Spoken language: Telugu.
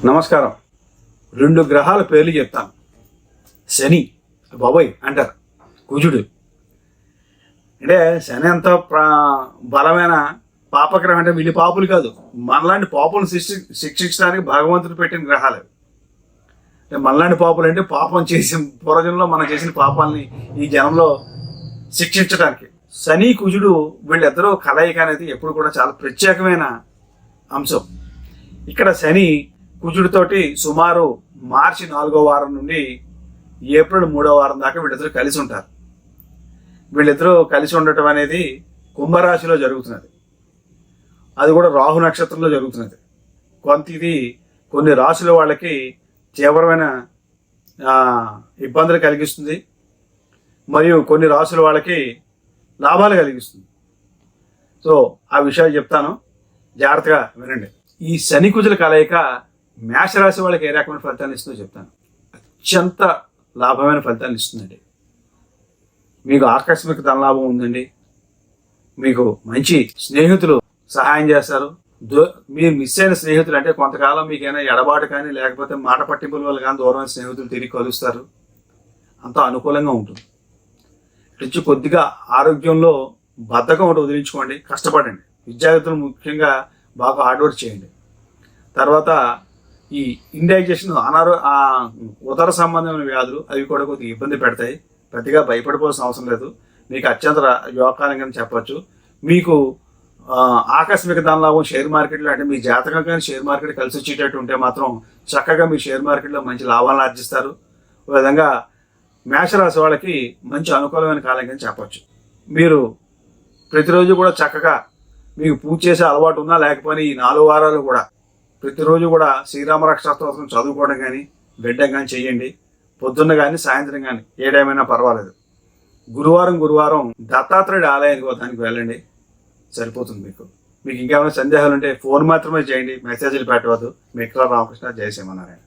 నమస్కారం. 2 గ్రహాల పేర్లు చెప్తాను. శని బాబోయ్ అంటారు, కుజుడు. అంటే శని అంత బలమైన పాపగ్రహం. అంటే వీళ్ళు పాపులు కాదు, మనలాంటి పాపులను శిక్షించడానికి భగవంతుడు పెట్టిన గ్రహాలు. అంటే మనలాంటి పాపులు అంటే పాపం చేసిన పూర్వజన్మలో మనం చేసిన పాపాలని ఈ జనంలో శిక్షించడానికి. శని కుజుడు వీళ్ళిద్దరూ కలయిక అనేది ఎప్పుడు కూడా చాలా ప్రత్యేకమైన అంశం. ఇక్కడ శని కుజుడితోటి సుమారు మార్చి 4వ వారం నుండి ఏప్రిల్ 3వ వారం దాకా వీళ్ళిద్దరూ కలిసి ఉంటారు. వీళ్ళిద్దరూ కలిసి ఉండటం అనేది కుంభరాశిలో జరుగుతున్నది. అది కూడా రాహు నక్షత్రంలో జరుగుతున్నది. ఇది కొన్ని రాశుల వాళ్ళకి తీవ్రమైన ఇబ్బందులు కలిగిస్తుంది, మరియు కొన్ని రాశుల వాళ్ళకి లాభాలు కలిగిస్తుంది. సో ఆ విషయాలు చెప్తాను, జాగ్రత్తగా వినండి. ఈ శని కుజుల కలయిక మేషరాశి వాళ్ళకి ఏ రకమైన ఫలితాన్ని ఇస్తుందో చెప్తాను. అత్యంత లాభమైన ఫలితాన్ని ఇస్తుందండి. మీకు ఆకస్మిక ధనలాభం ఉందండి. మీకు మంచి స్నేహితులు సహాయం చేస్తారు. మీరు మిస్ అయిన స్నేహితులు అంటే కొంతకాలం మీకైనా ఎడబాటు కానీ లేకపోతే మాట పట్టింపుల వల్ల కానీ దూరమైన స్నేహితులు తిరిగి కలుస్తారు. అంతా అనుకూలంగా ఉంటుంది. ఇటు కొద్దిగా ఆరోగ్యంలో బద్ధకం ఒకటి వదిలించుకోండి, కష్టపడండి. విద్యార్థులు ముఖ్యంగా బాగా హార్డ్ వర్క్ చేయండి. తర్వాత ఈ ఇండైజెషన్ ఉదర సంబంధమైన వ్యాధులు అవి కూడా కొద్దిగా ఇబ్బంది పెడతాయి. పెద్దగా భయపడిపోవాల్సిన అవసరం లేదు. మీకు అత్యంత యోగకాలంగా చెప్పచ్చు. మీకు ఆకస్మిక ధనలాభం షేర్ మార్కెట్లో, అంటే మీ జాతకం కానీ షేర్ మార్కెట్ కలిసి వచ్చేటట్టు ఉంటే మాత్రం చక్కగా మీ షేర్ మార్కెట్లో మంచి లాభాలను ఆర్జిస్తారు. ఒక విధంగా మేషరాశి వాళ్ళకి మంచి అనుకూలమైన కాలం కానీ చెప్పచ్చు. మీరు ప్రతిరోజు కూడా చక్కగా మీకు పూజ చేసే అలవాటు ఉన్నా లేకపోయినా ఈ 4 వారాలు కూడా ప్రతిరోజు కూడా శ్రీరామ రక్షా స్తోత్రం చదువుకోవడం కానీ వినడం కానీ చేయండి. పొద్దున్న కానీ సాయంత్రం కానీ ఏ టైం అయినా పర్వాలేదు. గురువారం దత్తాత్రేయుడి ఆలయానికి దానికి వెళ్ళండి, సరిపోతుంది. మీకు ఇంకేమైనా సందేహాలు ఉంటే ఫోన్ మాత్రమే చేయండి, మెసేజ్లు పెట్టవద్దు. మీ రామకృష్ణ, జై శ్రీమన్నారాయణ.